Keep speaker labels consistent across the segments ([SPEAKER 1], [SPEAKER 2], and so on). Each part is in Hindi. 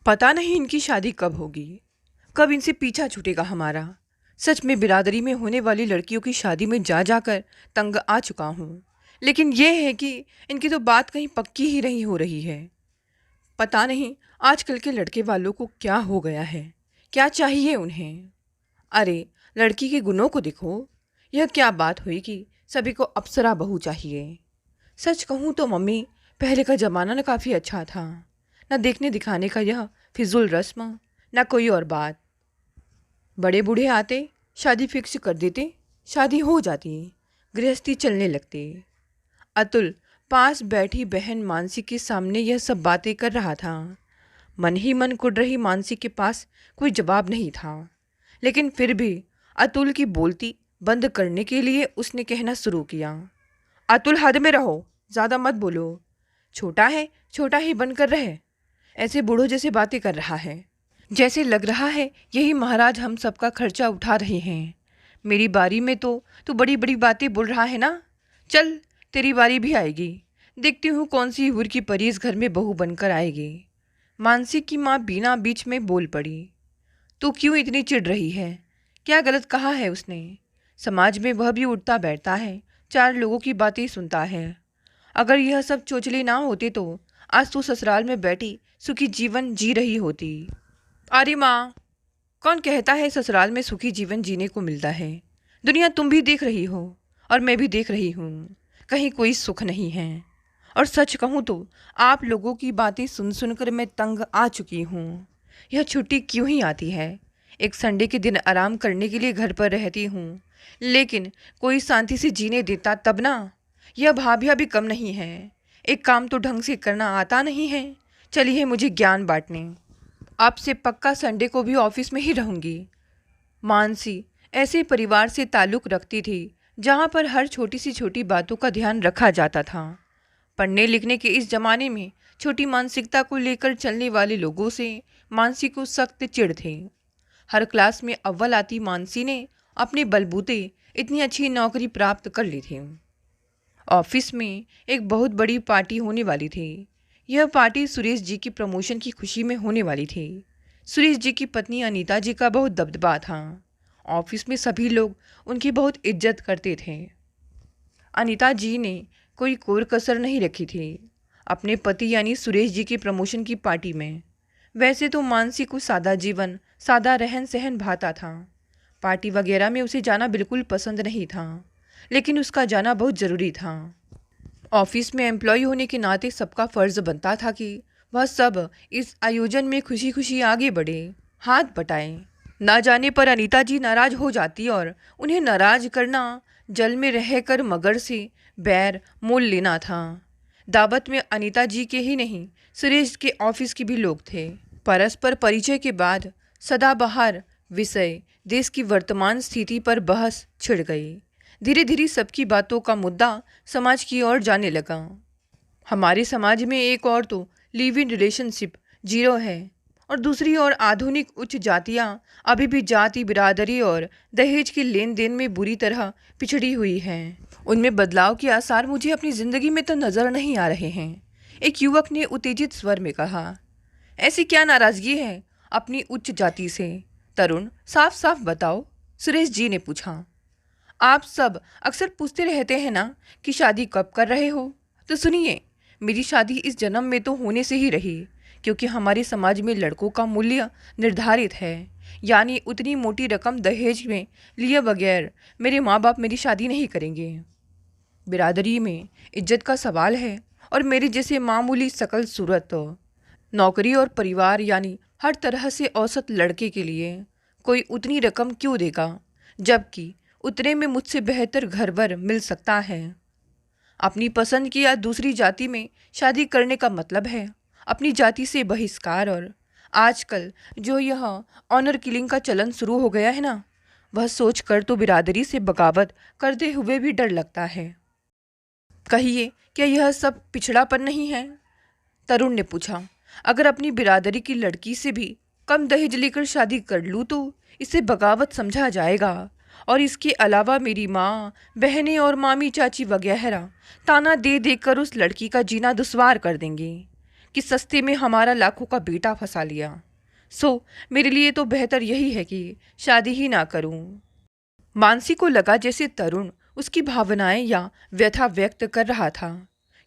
[SPEAKER 1] पता नहीं इनकी शादी कब होगी, कब इनसे पीछा छूटेगा हमारा। सच में बिरादरी में होने वाली लड़कियों की शादी में जा जाकर तंग आ चुका हूँ। लेकिन यह है कि इनकी तो बात कहीं पक्की ही नहीं हो रही है। पता नहीं आजकल के लड़के वालों को क्या हो गया है, क्या चाहिए उन्हें। अरे लड़की के गुणों को देखो, यह क्या बात हुई कि सभी को अप्सरा बहू चाहिए। सच कहूँ तो मम्मी, पहले का ज़माना न काफ़ी अच्छा था। न देखने दिखाने का यह फिजूल रस्म, न कोई और बात। बड़े बूढ़े आते, शादी फिक्स कर देते, शादी हो जाती, गृहस्थी चलने लगती। अतुल पास बैठी बहन मानसी के सामने यह सब बातें कर रहा था। मन ही मन कुढ़ रही मानसी के पास कोई जवाब नहीं था। लेकिन फिर भी अतुल की बोलती बंद करने के लिए उसने कहना शुरू किया, अतुल हद में रहो, ज़्यादा मत बोलो। छोटा है, छोटा ही बनकर रहे। ऐसे बूढ़ों जैसे बातें कर रहा है, जैसे लग रहा है यही महाराज हम सबका खर्चा उठा रहे हैं। मेरी बारी में तो तू बड़ी बड़ी बातें बोल रहा है ना। चल तेरी बारी भी आएगी, देखती हूँ कौन सी हुर की परी इस घर में बहू बनकर आएगी। मानसी की माँ बीना बीच में बोल पड़ी, तू क्यों इतनी चिढ़ रही है? क्या गलत कहा है उसने? समाज में वह भी उठता बैठता है, चार लोगों की बातें सुनता है। अगर यह सब चोचले ना होते तो आज तू ससुराल में बैठी सुखी जीवन जी रही होती। अरे माँ, कौन कहता है ससुराल में सुखी जीवन जीने को मिलता है? दुनिया तुम भी देख रही हो और मैं भी देख रही हूँ, कहीं कोई सुख नहीं है। और सच कहूँ तो आप लोगों की बातें सुन सुनकर मैं तंग आ चुकी हूँ। यह छुट्टी क्यों ही आती है? एक संडे के दिन आराम करने के लिए घर पर रहती हूँ, लेकिन कोई शांति से जीने देता तब ना। यह भाभिया भी कम नहीं है, एक काम तो ढंग से करना आता नहीं है। चलिए मुझे ज्ञान बांटने। आपसे पक्का संडे को भी ऑफिस में ही रहूँगी। मानसी ऐसे परिवार से ताल्लुक़ रखती थी जहाँ पर हर छोटी सी छोटी बातों का ध्यान रखा जाता था। पढ़ने लिखने के इस ज़माने में छोटी मानसिकता को लेकर चलने वाले लोगों से मानसी को सख्त चिढ़ थे। हर क्लास में अव्वल आती मानसी ने अपने बलबूते इतनी अच्छी नौकरी प्राप्त कर ली थी। ऑफिस में एक बहुत बड़ी पार्टी होने वाली थी। यह पार्टी सुरेश जी की प्रमोशन की खुशी में होने वाली थी। सुरेश जी की पत्नी अनीता जी का बहुत दबदबा था। ऑफिस में सभी लोग उनकी बहुत इज्जत करते थे। अनीता जी ने कोई कोर कसर नहीं रखी थी अपने पति यानी सुरेश जी की प्रमोशन की पार्टी में। वैसे तो मानसी को सादा जीवन, सादा रहन सहन भाता था। पार्टी वगैरह में उसे जाना बिल्कुल पसंद नहीं था, लेकिन उसका जाना बहुत ज़रूरी था। ऑफिस में एम्प्लॉय होने के नाते सबका फ़र्ज़ बनता था कि वह सब इस आयोजन में खुशी खुशी आगे बढ़े, हाथ बटाएं। ना जाने पर अनीता जी नाराज़ हो जाती और उन्हें नाराज़ करना जल में रहकर मगर से बैर मोल लेना था। दावत में अनीता जी के ही नहीं, सुरेश के ऑफिस के भी लोग थे। परस्पर परिचय के बाद सदाबहार विषय देश की वर्तमान स्थिति पर बहस छिड़ गई। धीरे धीरे सबकी बातों का मुद्दा समाज की ओर जाने लगा। हमारे समाज में एक और तो लिव इन रिलेशनशिप जीरो है और दूसरी ओर आधुनिक उच्च जातियाँ अभी भी जाति बिरादरी और दहेज के लेन देन में बुरी तरह पिछड़ी हुई हैं। उनमें बदलाव के आसार मुझे अपनी ज़िंदगी में तो नज़र नहीं आ रहे हैं। एक युवक ने उत्तेजित स्वर में कहा। ऐसी क्या नाराज़गी है अपनी उच्च जाति से? तरुण, साफ साफ बताओ, सुरेश जी ने पूछा। आप सब अक्सर पूछते रहते हैं ना कि शादी कब कर रहे हो, तो सुनिए, मेरी शादी इस जन्म में तो होने से ही रही, क्योंकि हमारे समाज में लड़कों का मूल्य निर्धारित है। यानी उतनी मोटी रकम दहेज में लिए बगैर मेरे माँ बाप मेरी शादी नहीं करेंगे। बिरादरी में इज्जत का सवाल है और मेरी जैसे मामूली शकल सूरत नौकरी और परिवार यानी हर तरह से औसत लड़के के लिए कोई उतनी रकम क्यों देगा, जबकि उतने में मुझसे बेहतर घरवर मिल सकता है। अपनी पसंद की या दूसरी जाति में शादी करने का मतलब है अपनी जाति से बहिष्कार। और आजकल जो यह ऑनर किलिंग का चलन शुरू हो गया है ना, वह सोच कर तो बिरादरी से बगावत करते हुए भी डर लगता है। कहिए, क्या यह सब पिछड़ापन नहीं है? तरुण ने पूछा। अगर अपनी बिरादरी की लड़की से भी कम दहेज लेकर शादी कर लूँ तो इसे बगावत समझा जाएगा, और इसके अलावा मेरी माँ, बहनें और मामी चाची वगैरह ताना दे देकर उस लड़की का जीना दुश्वार कर देंगे। कि सस्ते में हमारा लाखों का बेटा फंसा लिया। सो मेरे लिए तो बेहतर यही है कि शादी ही ना करूं। मानसी को लगा जैसे तरुण उसकी भावनाएं या व्यथा व्यक्त कर रहा था।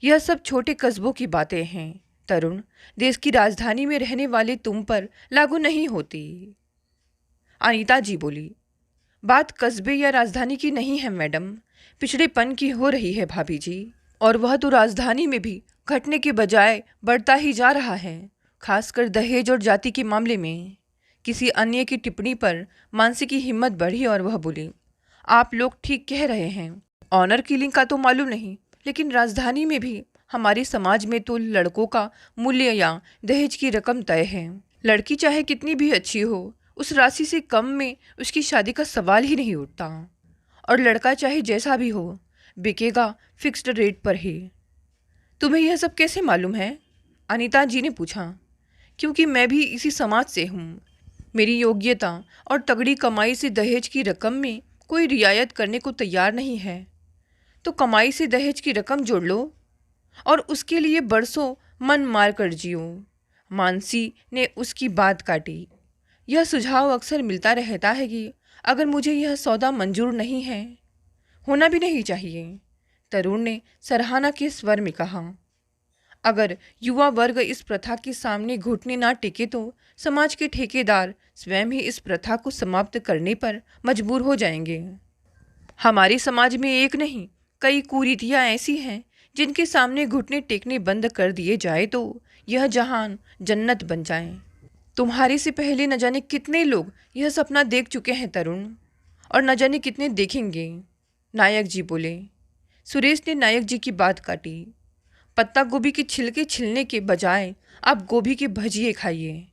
[SPEAKER 1] यह सब छोटे कस्बों की बातें हैं तरुण, देश की राजधानी में रहने वाले तुम पर लागू नहीं होती। अनीता जी बोली, बात कस्बे या राजधानी की नहीं है मैडम, पिछड़ेपन की हो रही है भाभी जी। और वह तो राजधानी में भी घटने के बजाय बढ़ता ही जा रहा है, खासकर दहेज और जाति के मामले में। किसी अन्य की टिप्पणी पर मानसी की हिम्मत बढ़ी और वह बोली, आप लोग ठीक कह रहे हैं। ऑनर किलिंग का तो मालूम नहीं, लेकिन राजधानी में भी हमारे समाज में तो लड़कों का मूल्य या दहेज की रकम तय है। लड़की चाहे कितनी भी अच्छी हो, उस राशि से कम में उसकी शादी का सवाल ही नहीं उठता। और लड़का चाहे जैसा भी हो, बिकेगा फिक्स्ड रेट पर ही। तुम्हें यह सब कैसे मालूम है? अनीता जी ने पूछा। क्योंकि मैं भी इसी समाज से हूँ। मेरी योग्यता और तगड़ी कमाई से दहेज की रकम में कोई रियायत करने को तैयार नहीं है। तो कमाई से दहेज की रकम जोड़ लो और उसके लिए बरसों मन मार कर जियो। मानसी ने उसकी बात काटी। यह सुझाव अक्सर मिलता रहता है कि अगर मुझे यह सौदा मंजूर नहीं है, होना भी नहीं चाहिए, तरुण ने सराहना के स्वर में कहा। अगर युवा वर्ग इस प्रथा के सामने घुटने ना टेके तो समाज के ठेकेदार स्वयं ही इस प्रथा को समाप्त करने पर मजबूर हो जाएंगे। हमारे समाज में एक नहीं कई कुरीतियाँ ऐसी हैं जिनके सामने घुटने टेकने बंद कर दिए जाए तो यह जहान जन्नत बन जाए। तुम्हारे से पहले न जाने कितने लोग यह सपना देख चुके हैं तरुण, और न जाने कितने देखेंगे। नायक जी बोले। सुरेश ने नायक जी की बात काटी। पत्ता गोभी के छिलके छिलने के बजाय आप गोभी के भजिए खाइए।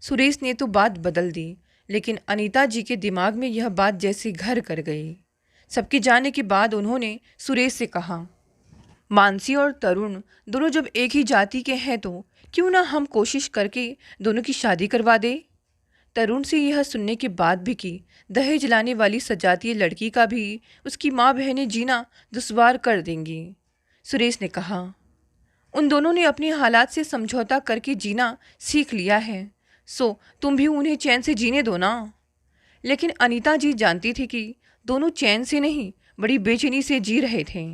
[SPEAKER 1] सुरेश ने तो बात बदल दी, लेकिन अनीता जी के दिमाग में यह बात जैसे घर कर गई। सबके जाने के बाद उन्होंने सुरेश से कहा, मानसी और तरुण दोनों जब एक ही जाति के हैं तो क्यों ना हम कोशिश करके दोनों की शादी करवा दे। तरुण से यह सुनने के बाद भी कि दहेज लाने वाली सजातीय लड़की का भी उसकी माँ बहनें जीना दुश्वार कर देंगी। सुरेश ने कहा, उन दोनों ने अपने हालात से समझौता करके जीना सीख लिया है, सो तुम भी उन्हें चैन से जीने दो ना। लेकिन अनीता जी जानती थी कि दोनों चैन से नहीं, बड़ी बेचैनी से जी रहे थे।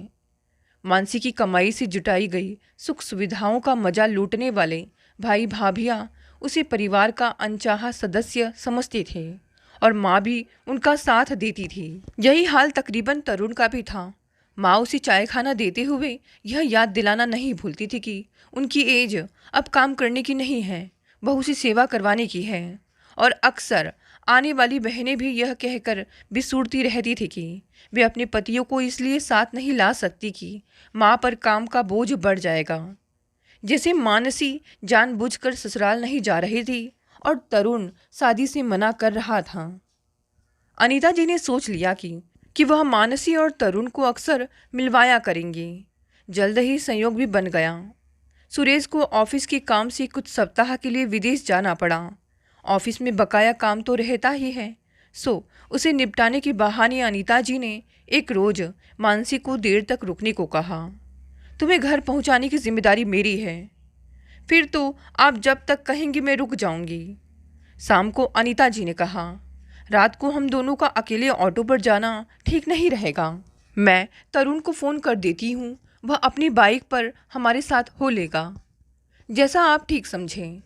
[SPEAKER 1] मानसी की कमाई से जुटाई गई सुख सुविधाओं का मजा लूटने वाले भाई भाभियाँ उसे परिवार का अनचाहा सदस्य समझते थे और माँ भी उनका साथ देती थी। यही हाल तकरीबन तरुण का भी था। माँ उसे चाय खाना देते हुए यह याद दिलाना नहीं भूलती थी कि उनकी एज अब काम करने की नहीं है, बहू से सेवा करवाने की है। और अक्सर आने वाली बहनें भी यह कहकर बिसूरती रहती थी कि वे अपने पतियों को इसलिए साथ नहीं ला सकती कि माँ पर काम का बोझ बढ़ जाएगा। जैसे मानसी जानबूझकर ससुराल नहीं जा रही थी और तरुण शादी से मना कर रहा था। अनीता जी ने सोच लिया कि वह मानसी और तरुण को अक्सर मिलवाया करेंगी। जल्द ही संयोग भी बन गया। सुरेश को ऑफिस के काम से कुछ सप्ताह के लिए विदेश जाना पड़ा। ऑफिस में बकाया काम तो रहता ही है, सो उसे निपटाने के बहाने अनीता जी ने एक रोज़ मानसी को देर तक रुकने को कहा। तुम्हें घर पहुंचाने की जिम्मेदारी मेरी है, फिर तो आप जब तक कहेंगे मैं रुक जाऊंगी। शाम को अनीता जी ने कहा, रात को हम दोनों का अकेले ऑटो पर जाना ठीक नहीं रहेगा। मैं तरुण को फ़ोन कर देती हूँ, वह अपनी बाइक पर हमारे साथ हो लेगा। जैसा आप ठीक समझें।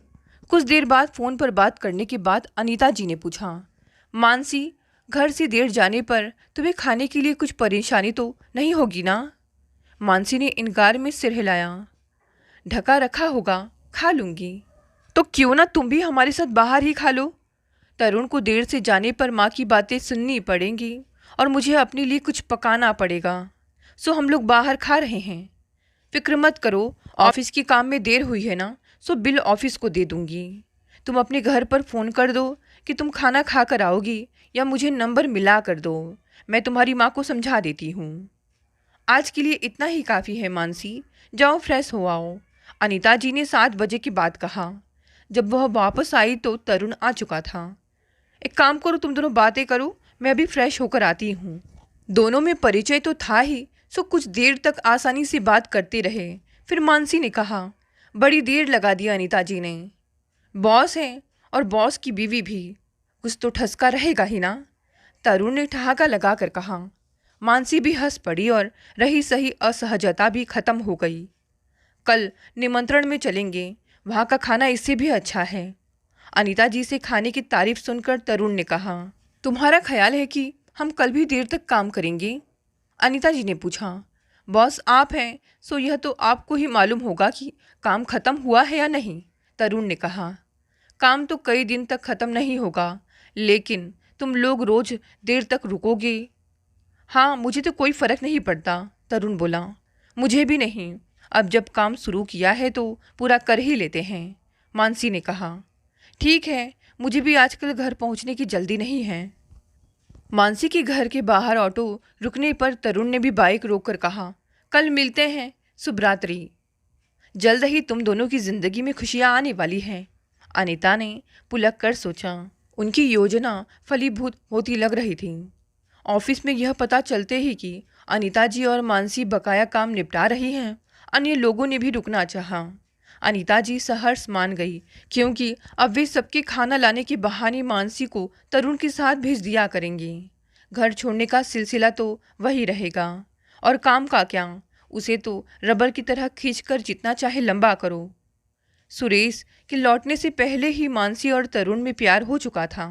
[SPEAKER 1] कुछ देर बाद फ़ोन पर बात करने के बाद अनीता जी ने पूछा, मानसी, घर से देर जाने पर तुम्हें खाने के लिए कुछ परेशानी तो नहीं होगी ना? मानसी ने इनकार में सिर हिलाया। ढका रखा होगा, खा लूँगी। तो क्यों ना तुम भी हमारे साथ बाहर ही खा लो। तरुण को देर से जाने पर माँ की बातें सुननी पड़ेंगी और मुझे अपने लिए कुछ पकाना पड़ेगा, सो हम लोग बाहर खा रहे हैं। फिक्र मत करो, ऑफिस के काम में देर हुई है ना, सो बिल ऑफिस को दे दूँगी। तुम अपने घर पर फ़ोन कर दो कि तुम खाना खा कर आओगी या मुझे नंबर मिला कर दो, मैं तुम्हारी माँ को समझा देती हूँ। आज के लिए इतना ही काफ़ी है मानसी, जाओ फ्रेश हो आओ। अनीता जी ने 7 बजे की बात कहा। जब वह वापस आई तो तरुण आ चुका था। एक काम करो, तुम दोनों बातें करो, मैं अभी फ्रेश होकर आती हूँ। दोनों में परिचय तो था ही, सो कुछ देर तक आसानी से बात करते रहे। फिर मानसी ने कहा, बड़ी देर लगा दी अनीता जी ने। बॉस हैं और बॉस की बीवी भी, कुछ तो ठसका रहेगा ही ना, तरुण ने ठहाका लगाकर कहा। मानसी भी हंस पड़ी और रही सही असहजता भी खत्म हो गई। कल निमंत्रण में चलेंगे, वहाँ का खाना इससे भी अच्छा है। अनीता जी से खाने की तारीफ सुनकर तरुण ने कहा। तुम्हारा ख्याल है कि हम कल भी देर तक काम करेंगे? अनीता जी ने पूछा। बॉस आप हैं, सो यह तो आपको ही मालूम होगा कि काम खत्म हुआ है या नहीं, तरुण ने कहा। काम तो कई दिन तक खत्म नहीं होगा, लेकिन तुम लोग रोज देर तक रुकोगे। हाँ, मुझे तो कोई फर्क नहीं पड़ता, तरुण बोला। मुझे भी नहीं, अब जब काम शुरू किया है तो पूरा कर ही लेते हैं, मानसी ने कहा। ठीक है, मुझे भी आजकल घर पहुंचने की जल्दी नहीं है। मानसी के घर के बाहर ऑटो रुकने पर तरुण ने भी बाइक रोककर कहा। कल मिलते हैं, शुभ रात्रि। जल्द ही तुम दोनों की जिंदगी में खुशियां आने वाली हैं, अनीता ने पुलक कर सोचा। उनकी योजना फलीभूत होती लग रही थी। ऑफिस में यह पता चलते ही कि अनीता जी और मानसी बकाया काम निपटा रही हैं, अन्य लोगों ने भी रुकना चाहा। अनीता जी सहर्ष मान गई, क्योंकि अब वे सबके खाना लाने के बहाने मानसी को तरुण के साथ भेज दिया करेंगी। घर छोड़ने का सिलसिला तो वही रहेगा, और काम का क्या, उसे तो रबर की तरह खींचकर जितना चाहे लंबा करो। सुरेश के लौटने से पहले ही मानसी और तरुण में प्यार हो चुका था।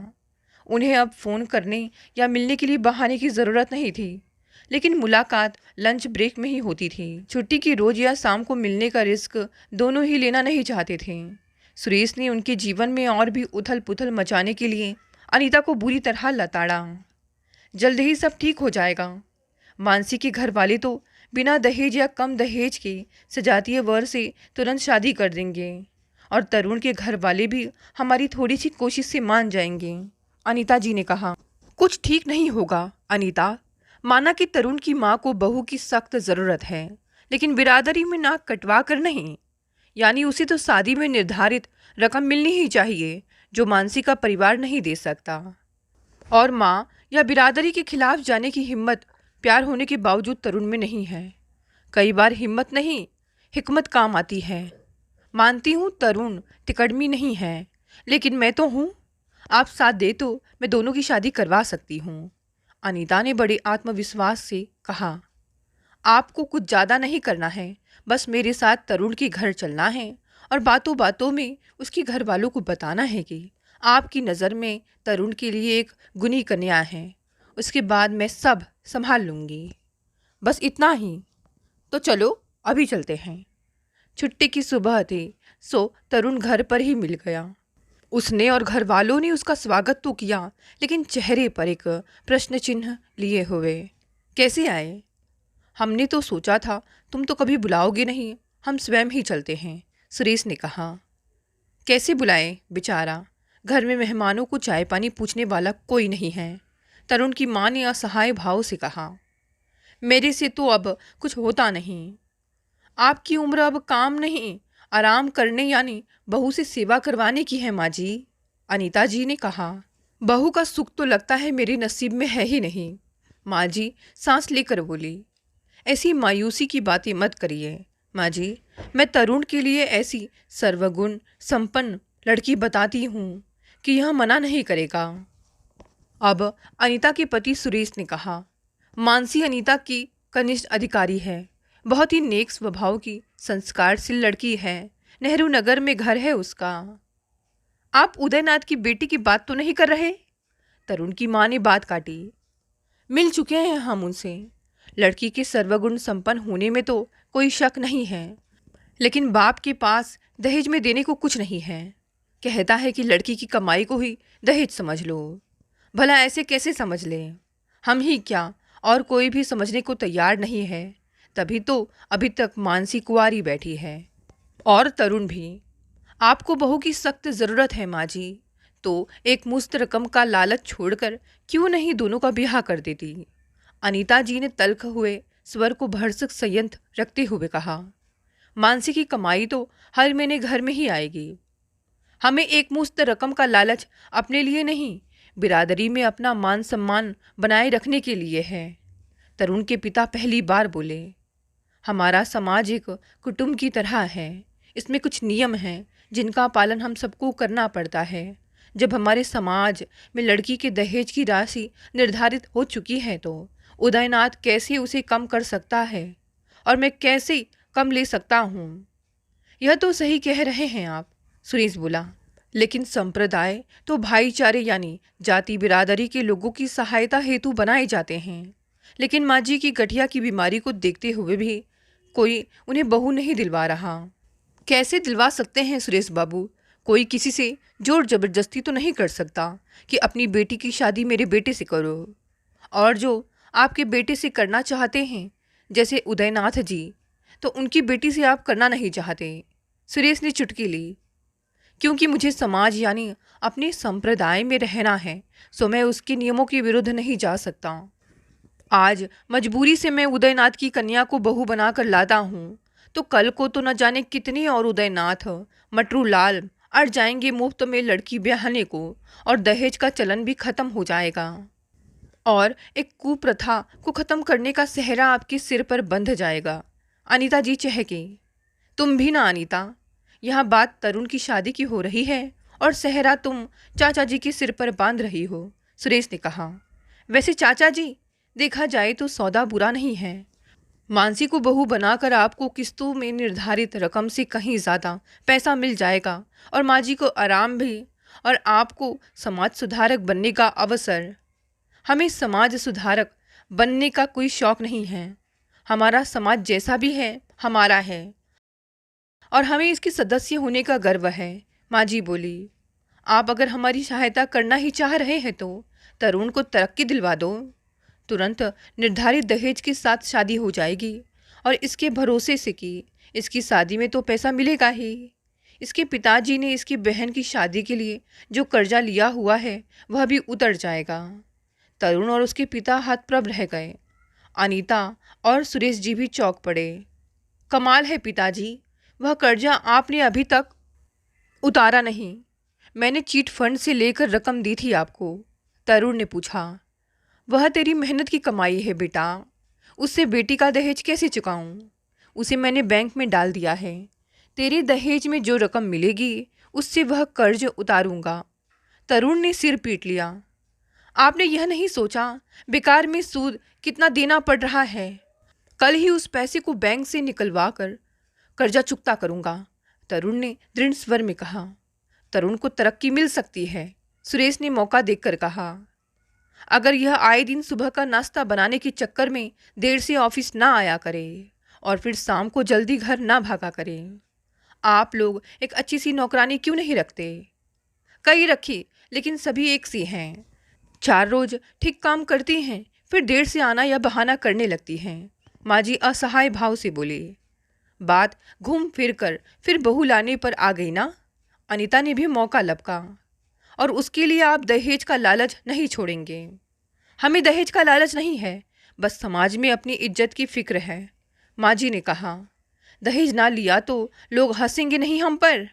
[SPEAKER 1] उन्हें अब फ़ोन करने या मिलने के लिए बहाने की ज़रूरत नहीं थी, लेकिन मुलाकात लंच ब्रेक में ही होती थी। छुट्टी की रोज़ या शाम को मिलने का रिस्क दोनों ही लेना नहीं चाहते थे। सुरेश ने उनके जीवन में और भी उथल पुथल मचाने के लिए अनीता को बुरी तरह लताड़ा। जल्द ही सब ठीक हो जाएगा। मानसी के घर वाले तो बिना दहेज या कम दहेज के सजातीय वर से तुरंत शादी कर देंगे, और तरुण के घर वाले भी हमारी थोड़ी सी कोशिश से मान जाएंगे, अनीता जी ने कहा। कुछ ठीक नहीं होगा अनीता। माना कि तरुण की माँ को बहू की सख्त ज़रूरत है, लेकिन बिरादरी में नाक कटवा कर नहीं। यानी उसे तो शादी में निर्धारित रकम मिलनी ही चाहिए, जो मानसी का परिवार नहीं दे सकता। और माँ या बिरादरी के खिलाफ जाने की हिम्मत प्यार होने के बावजूद तरुण में नहीं है। कई बार हिम्मत नहीं, हिकमत काम आती है। मानती हूँ तरुण तिकड़मी नहीं है, लेकिन मैं तो हूँ। आप साथ दे तो मैं दोनों की शादी करवा सकती हूँ, अनीता ने बड़े आत्मविश्वास से कहा। आपको कुछ ज़्यादा नहीं करना है, बस मेरे साथ तरुण के घर चलना है और बातों बातों में उसके घर वालों को बताना है कि आपकी नज़र में तरुण के लिए एक गुनी कन्या है। उसके बाद मैं सब संभाल लूँगी। बस इतना ही। तो चलो अभी चलते हैं। छुट्टी की सुबह थी, सो तरुण घर पर ही मिल गया। उसने और घर वालों ने उसका स्वागत तो किया, लेकिन चेहरे पर एक प्रश्न चिन्ह लिए हुए। कैसे आए? हमने तो सोचा था तुम तो कभी बुलाओगे नहीं, हम स्वयं ही चलते हैं, सुरेश ने कहा। कैसे बुलाएं बेचारा, घर में मेहमानों को चाय पानी पूछने वाला कोई नहीं है, तरुण की माँ ने असहाय भाव से कहा। मेरे से तो अब कुछ होता नहीं। आपकी उम्र अब काम नहीं, आराम करने यानी बहू से सेवा करवाने की है माँ जी, अनीता जी ने कहा। बहू का सुख तो लगता है मेरे नसीब में है ही नहीं, माँ जी सांस लेकर बोली। ऐसी मायूसी की बातें मत करिए माँ जी, मैं तरुण के लिए ऐसी सर्वगुण संपन्न लड़की बताती हूँ कि यह मना नहीं करेगा। अब अनीता के पति सुरेश ने कहा। मानसी अनीता की कनिष्ठ अधिकारी है, बहुत ही नेक स्वभाव की संस्कारशील लड़की है। नेहरू नगर में घर है उसका। आप उदयनाथ की बेटी की बात तो नहीं कर रहे? तरुण की माँ ने बात काटी। मिल चुके हैं हम उनसे। लड़की के सर्वगुण संपन्न होने में तो कोई शक नहीं है, लेकिन बाप के पास दहेज में देने को कुछ नहीं है। कहता है कि लड़की की कमाई को ही दहेज समझ लो। भला ऐसे कैसे समझ लें? हम ही क्या, और कोई भी समझने को तैयार नहीं है। तभी तो अभी तक मानसी कुंवारी बैठी है, और तरुण भी। आपको बहू की सख्त ज़रूरत है माँ जी, तो एक मुश्त रकम का लालच छोड़कर क्यों नहीं दोनों का ब्याह कर देती, अनीता जी ने तल्ख हुए स्वर को भरसक संयंत्र रखते हुए कहा। मानसी की कमाई तो हर महीने घर में ही आएगी। हमें एक मुश्त रकम का लालच अपने लिए नहीं, बिरादरी में अपना मान सम्मान बनाए रखने के लिए है, तरुण के पिता पहली बार बोले। हमारा समाज एक कुटुंब की तरह है, इसमें कुछ नियम हैं जिनका पालन हम सबको करना पड़ता है। जब हमारे समाज में लड़की के दहेज की राशि निर्धारित हो चुकी है तो उदयनाथ कैसे उसे कम कर सकता है और मैं कैसे कम ले सकता हूँ? यह तो सही कह रहे हैं आप, सुरेश बोला। लेकिन संप्रदाय तो भाईचारे यानी जाति बिरादरी के लोगों की सहायता हेतु बनाए जाते हैं। लेकिन माँ जी की गठिया की बीमारी को देखते हुए भी कोई उन्हें बहू नहीं दिलवा रहा। कैसे दिलवा सकते हैं सुरेश बाबू? कोई किसी से जोर जबरदस्ती तो नहीं कर सकता कि अपनी बेटी की शादी मेरे बेटे से करो। और जो आपके बेटे से करना चाहते हैं जैसे उदयनाथ जी, तो उनकी बेटी से आप करना नहीं चाहते। सुरेश ने चुटकी ली। क्योंकि मुझे समाज यानी अपने संप्रदाय में रहना है, सो मैं उसके नियमों के विरुद्ध नहीं जा सकता। आज मजबूरी से मैं उदयनाथ की कन्या को बहू बनाकर लाता हूँ, तो कल को तो न जाने कितने और उदयनाथ मटरू लाल अड़ जाएंगे मुफ्त में लड़की ब्याहने को, और दहेज का चलन भी खत्म हो जाएगा और एक कुप्रथा को खत्म करने का सेहरा आपके सिर पर बंध जाएगा। अनीता जी चहकी। तुम भी ना अनीता, यहाँ बात तरुण की शादी की हो रही है और सेहरा तुम चाचा जी के सिर पर बांध रही हो, सुरेश ने कहा। वैसे चाचा जी, देखा जाए तो सौदा बुरा नहीं है। मानसी को बहू बनाकर आपको किस्तों में निर्धारित रकम से कहीं ज़्यादा पैसा मिल जाएगा और माँ जी को आराम भी, और आपको समाज सुधारक बनने का अवसर। हमें समाज सुधारक बनने का कोई शौक नहीं है। हमारा समाज जैसा भी है हमारा है और हमें इसके सदस्य होने का गर्व है, माँ जी बोली। आप अगर हमारी सहायता करना ही चाह रहे हैं तो तरुण को तरक्की दिलवा दो। तुरंत निर्धारित दहेज के साथ शादी हो जाएगी और इसके भरोसे से कि इसकी शादी में तो पैसा मिलेगा ही। इसके पिताजी ने इसकी बहन की शादी के लिए जो कर्जा लिया हुआ है वह भी उतर जाएगा। तरुण और उसके पिता हतप्रभ रह गए। अनीता और सुरेश जी भी चौंक पड़े। कमाल है पिताजी, वह कर्जा आपने अभी तक उतारा नहीं। मैंने चीट फंड से लेकर रकम दी थी आपको। तरुण ने पूछा। वह तेरी मेहनत की कमाई है बेटा, उससे बेटी का दहेज कैसे चुकाऊं? उसे मैंने बैंक में डाल दिया है। तेरे दहेज में जो रकम मिलेगी उससे वह कर्ज उतारूंगा। तरुण ने सिर पीट लिया। आपने यह नहीं सोचा बेकार में सूद कितना देना पड़ रहा है? कल ही उस पैसे को बैंक से निकलवा कर कर्जा चुकता करूंगा, तरुण ने दृढ़ स्वर में कहा। तरुण को तरक्की मिल सकती है, सुरेश ने मौका देखकर कहा। अगर यह आए दिन सुबह का नाश्ता बनाने के चक्कर में देर से ऑफिस ना आया करे और फिर शाम को जल्दी घर ना भागा करे। आप लोग एक अच्छी सी नौकरानी क्यों नहीं रखते? कई रखी, लेकिन सभी एक सी हैं। 4 रोज ठीक काम करती हैं, फिर देर से आना या बहाना करने लगती हैं। माँ जी असहाय भाव से बोली। बात घूम फिर कर फिर बहू लाने पर आ गई ना? अनीता ने भी मौका लपका। और उसके लिए आप दहेज का लालच नहीं छोड़ेंगे? हमें दहेज का लालच नहीं है, बस समाज में अपनी इज्जत की फिक्र है, माँ जी ने कहा। दहेज ना लिया तो लोग हंसेंगे नहीं हम पर?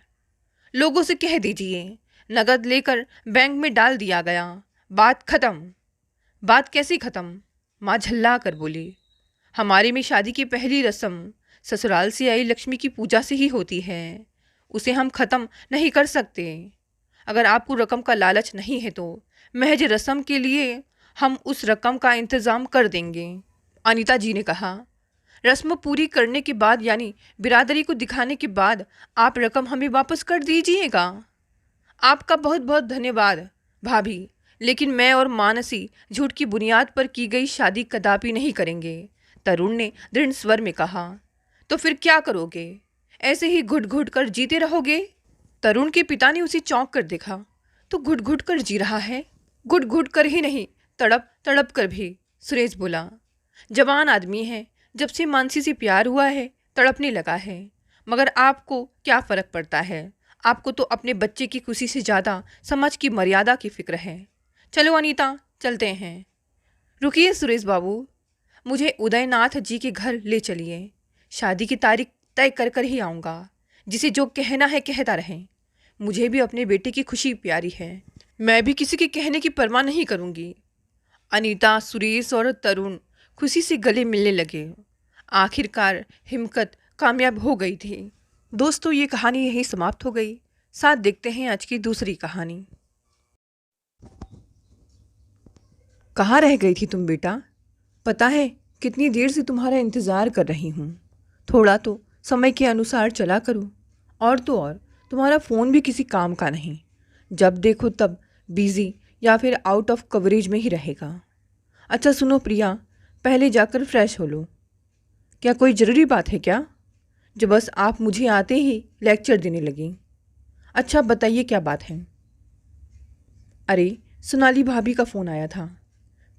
[SPEAKER 1] लोगों से कह दीजिए नगद लेकर बैंक में डाल दिया गया, बात खत्म। बात कैसी खत्म? माँ झल्ला कर बोली। हमारे में शादी की पहली रस्म ससुराल से आई लक्ष्मी की पूजा से ही होती है, उसे हम ख़त्म नहीं कर सकते। अगर आपको रकम का लालच नहीं है तो महज रस्म के लिए हम उस रकम का इंतज़ाम कर देंगे, अनीता जी ने कहा। रस्म पूरी करने के बाद यानी बिरादरी को दिखाने के बाद आप रकम हमें वापस कर दीजिएगा। आपका बहुत बहुत धन्यवाद भाभी, लेकिन मैं और मानसी झूठ की बुनियाद पर की गई शादी कदापि नहीं करेंगे, तरुण ने दृढ़ स्वर में कहा। तो फिर क्या करोगे? ऐसे ही घुट घुट कर जीते रहोगे? तरुण के पिता ने उसे चौंक कर देखा। तो घुट घुट कर जी रहा है? घुट घुट कर ही नहीं, तड़प तड़प कर भी, सुरेश बोला। जवान आदमी है, जब से मानसी से प्यार हुआ है तड़पने लगा है। मगर आपको क्या फ़र्क पड़ता है? आपको तो अपने बच्चे की खुशी से ज़्यादा समाज की मर्यादा की फिक्र है। चलो अनीता, चलते हैं। रुकिए सुरेश बाबू, मुझे उदयनाथ जी के घर ले चलिए। शादी की तारीख तय कर कर ही आऊँगा। जिसे जो कहना है कहता रहे। मुझे भी अपने बेटे की खुशी प्यारी है, मैं भी किसी के कहने की परवाह नहीं करूँगी। अनीता, सुरेश और तरुण खुशी से गले मिलने लगे। आखिरकार हिम्मत कामयाब हो गई थी। दोस्तों, ये कहानी यहीं समाप्त हो गई। साथ देखते हैं आज की दूसरी कहानी। कहाँ रह गई थी तुम बेटा? पता है कितनी देर से तुम्हारा इंतज़ार कर रही हूँ। थोड़ा तो समय के अनुसार चला करो। और तो और तुम्हारा फ़ोन भी किसी काम का नहीं। जब देखो तब बिज़ी या फिर आउट ऑफ कवरेज में ही रहेगा। अच्छा सुनो प्रिया, पहले जाकर फ्रेश हो लो। क्या कोई ज़रूरी बात है क्या, जो बस आप मुझे आते ही लेक्चर देने लगी? अच्छा बताइए क्या बात है? अरे, सोनाली भाभी का फ़ोन आया था।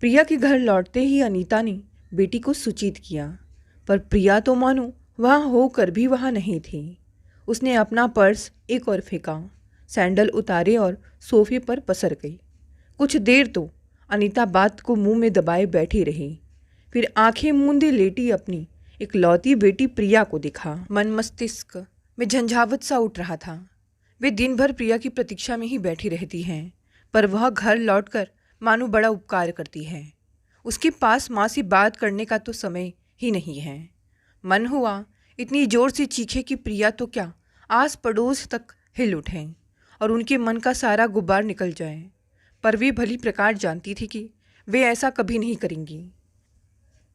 [SPEAKER 1] प्रिया के घर लौटते ही अनीता ने बेटी को सूचित किया, पर प्रिया तो मानो वहाँ होकर भी वहाँ नहीं थी। उसने अपना पर्स एक और फेंका, सैंडल उतारे और सोफे पर पसर गई। कुछ देर तो अनीता बात को मुंह में दबाए बैठी रही, फिर आंखें मूंदे लेटी अपनी इकलौती बेटी प्रिया को देखा। मन मस्तिष्क में झंझावत सा उठ रहा था। वे दिन भर प्रिया की प्रतीक्षा में ही बैठी रहती हैं, पर वह घर लौटकर मानो बड़ा उपकार करती है। उसके पास माँ से बात करने का तो समय ही नहीं है। मन हुआ इतनी जोर से चीखे कि प्रिया तो क्या आस पड़ोस तक हिल उठें और उनके मन का सारा गुब्बार निकल जाए, पर वे भली प्रकार जानती थी कि वे ऐसा कभी नहीं करेंगी।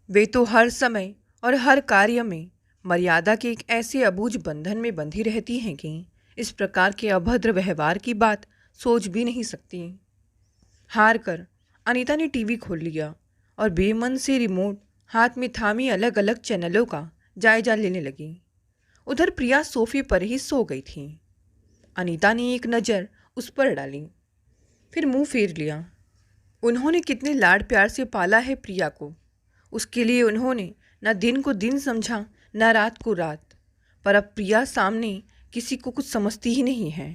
[SPEAKER 1] वे तो हर समय और हर कार्य में मर्यादा के एक ऐसे अबूझ बंधन में बंधी रहती हैं कि इस प्रकार के अभद्र व्यवहार की बात सोच भी नहीं सकती। हार कर अनीता ने टीवी खोल लिया और बेमन से रिमोट हाथ में थामी अलग अलग चैनलों का जायजा लेने लगी। उधर प्रिया सोफे पर ही सो गई थी। अनीता ने एक नज़र उस पर डाली, फिर मुंह फेर लिया। उन्होंने कितने लाड प्यार से पाला है प्रिया को। उसके लिए उन्होंने न दिन को दिन समझा, न रात को रात। पर अब प्रिया सामने किसी को कुछ समझती ही नहीं है।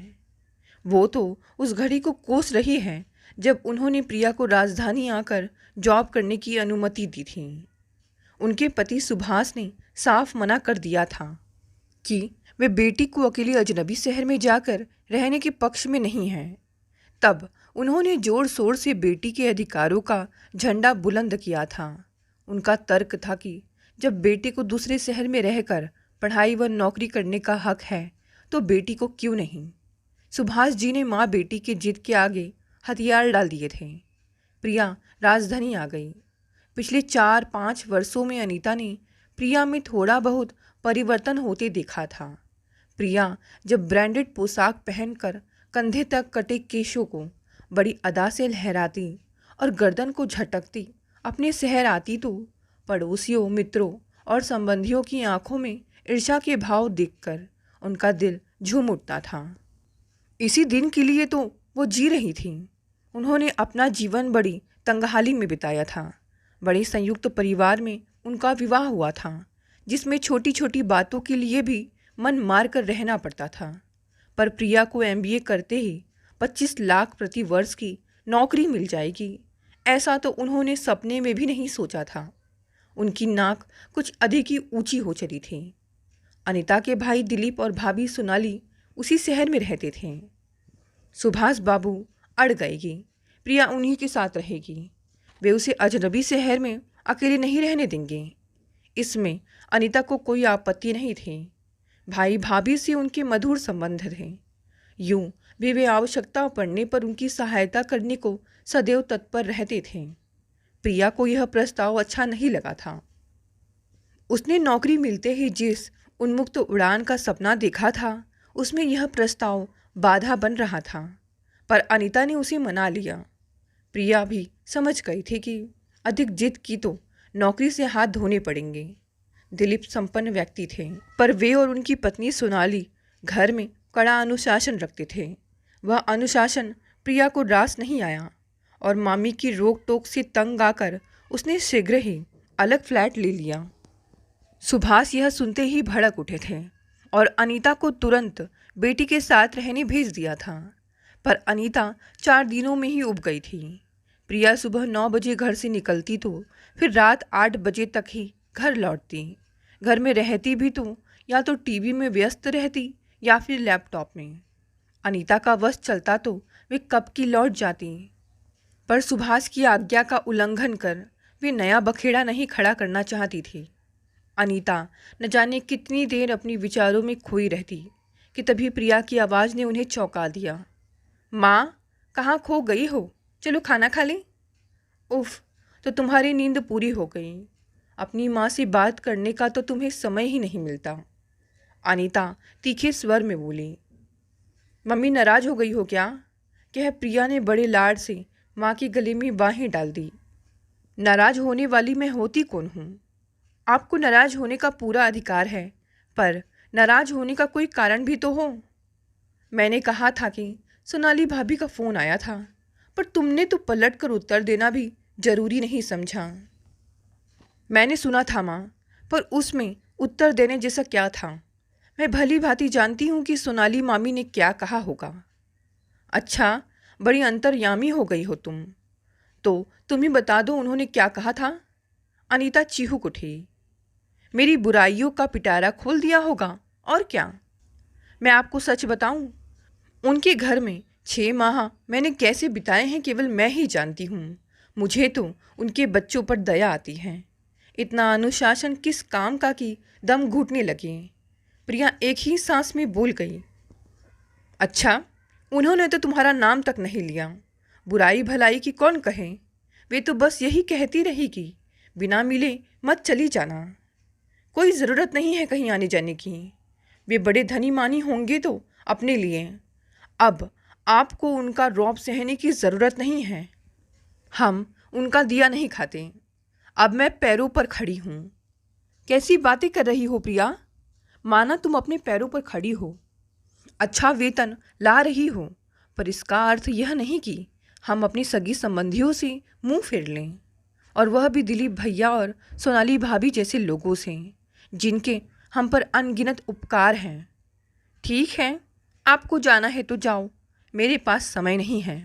[SPEAKER 1] वो तो उस घड़ी को कोस रही है जब उन्होंने प्रिया को राजधानी आकर जॉब करने की अनुमति दी थी। उनके पति सुभाष ने साफ मना कर दिया था कि वे बेटी को अकेले अजनबी शहर में जाकर रहने के पक्ष में नहीं हैं। तब उन्होंने जोर शोर से बेटी के अधिकारों का झंडा बुलंद किया था। उनका तर्क था कि जब बेटे को दूसरे शहर में रहकर पढ़ाई व नौकरी करने का हक है तो बेटी को क्यों नहीं। सुभाष जी ने माँ बेटी के जिद के आगे हथियार डाल दिए थे। प्रिया राजधानी आ गई। पिछले 4-5 वर्षों में अनीता ने प्रिया में थोड़ा बहुत परिवर्तन होते देखा था। प्रिया जब ब्रांडेड पोशाक पहनकर कंधे तक कटे केशों को बड़ी अदा से लहराती और गर्दन को झटकती अपने शहर आती तो पड़ोसियों, मित्रों और संबंधियों की आंखों में ईर्ष्या के भाव देखकर उनका दिल झूम उठता था। इसी दिन के लिए तो वो जी रही थी। उन्होंने अपना जीवन बड़ी तंगहाली में बिताया था। बड़े संयुक्त परिवार में उनका विवाह हुआ था, जिसमें छोटी छोटी बातों के लिए भी मन मार कर रहना पड़ता था। पर प्रिया को MBA करते ही 25 लाख प्रति वर्ष की नौकरी मिल जाएगी, ऐसा तो उन्होंने सपने में भी नहीं सोचा था। उनकी नाक कुछ अधिक ही ऊंची हो चली थी। अनीता के भाई दिलीप और भाभी सोनाली उसी शहर में रहते थे। सुभाष बाबू अड़ गएगी, प्रिया उन्हीं के साथ रहेगी। वे उसे अजनबी शहर में अकेले नहीं रहने देंगे। इसमें अनीता को कोई आपत्ति नहीं थी। भाई भाभी से उनके मधुर संबंध थे। यूं भी वे आवश्यकता पड़ने पर उनकी सहायता करने को सदैव तत्पर रहते थे। प्रिया को यह प्रस्ताव अच्छा नहीं लगा था। उसने नौकरी मिलते ही जिस उन्मुक्त उड़ान का सपना देखा था, उसमें यह प्रस्ताव बाधा बन रहा था। पर अनीता ने उसे मना लिया। प्रिया भी समझ गई थी कि अधिक जिद की तो नौकरी से हाथ धोने पड़ेंगे। दिलीप संपन्न व्यक्ति थे, पर वे और उनकी पत्नी सोनाली घर में कड़ा अनुशासन रखते थे। वह अनुशासन प्रिया को रास नहीं आया और मामी की रोक टोक से तंग आकर उसने शीघ्र ही अलग फ्लैट ले लिया। सुभाष यह सुनते ही भड़क उठे थे और अनीता को तुरंत बेटी के साथ रहने भेज दिया था। पर अनीता 4 दिनों में ही उब गई थी। प्रिया सुबह 9 बजे घर से निकलती तो फिर रात 8 बजे तक ही घर लौटती। घर में रहती भी तो या तो टीवी में व्यस्त रहती या फिर लैपटॉप में। अनीता का वश चलता तो वे कब की लौट जाती, पर सुभाष की आज्ञा का उल्लंघन कर वे नया बखेड़ा नहीं खड़ा करना चाहती थी। अनीता न जाने कितनी देर अपनी विचारों में खोई रहती कि तभी प्रिया की आवाज़ ने उन्हें चौंका दिया। माँ, कहाँ खो गई हो? चलो खाना खा लें। उफ, तो तुम्हारी नींद पूरी हो गई। अपनी माँ से बात करने का तो तुम्हें समय ही नहीं मिलता। अनीता तीखे स्वर में बोली। मम्मी नाराज़ हो गई हो क्या? कह प्रिया ने बड़े लाड से माँ के गले में बाहें डाल दी। नाराज़ होने वाली मैं होती कौन हूँ? आपको नाराज़ होने का पूरा अधिकार है, पर नाराज़ होने का कोई कारण भी तो हो। मैंने कहा था कि सोनाली भाभी का फ़ोन आया था, पर तुमने तो पलट कर उत्तर देना भी ज़रूरी नहीं समझा। मैंने सुना था माँ, पर उसमें उत्तर देने जैसा क्या था? मैं भली भांति जानती हूँ कि सोनाली मामी ने क्या कहा होगा। अच्छा, बड़ी अंतर्यामी हो गई हो तुम। तो तुम ही बता दो उन्होंने क्या कहा था। अनीता चीखूक उठी। मेरी बुराइयों का पिटारा खोल दिया होगा, और क्या। मैं आपको सच बताऊं, उनके घर में 6 माह मैंने कैसे बिताए हैं केवल मैं ही जानती हूँ। मुझे तो उनके बच्चों पर दया आती है। इतना अनुशासन किस काम का कि दम घुटने लगे। प्रिया एक ही सांस में बोल गई। अच्छा, उन्होंने तो तुम्हारा नाम तक नहीं लिया। बुराई भलाई की कौन कहे? वे तो बस यही कहती रही कि बिना मिले मत चली जाना। कोई ज़रूरत नहीं है कहीं आने जाने की। वे बड़े धनी मानी होंगे तो अपने लिए। अब आपको उनका रौब सहने की ज़रूरत नहीं है। हम उनका दिया नहीं खाते। अब मैं पैरों पर खड़ी हूँ। कैसी बातें कर रही हो प्रिया? माना तुम अपने पैरों पर खड़ी हो, अच्छा वेतन ला रही हो, पर इसका अर्थ यह नहीं कि हम अपनी सगी संबंधियों से मुंह फेर लें, और वह भी दिलीप भैया और सोनाली भाभी जैसे लोगों से जिनके हम पर अनगिनत उपकार हैं। ठीक है, आपको जाना है तो जाओ, मेरे पास समय नहीं है।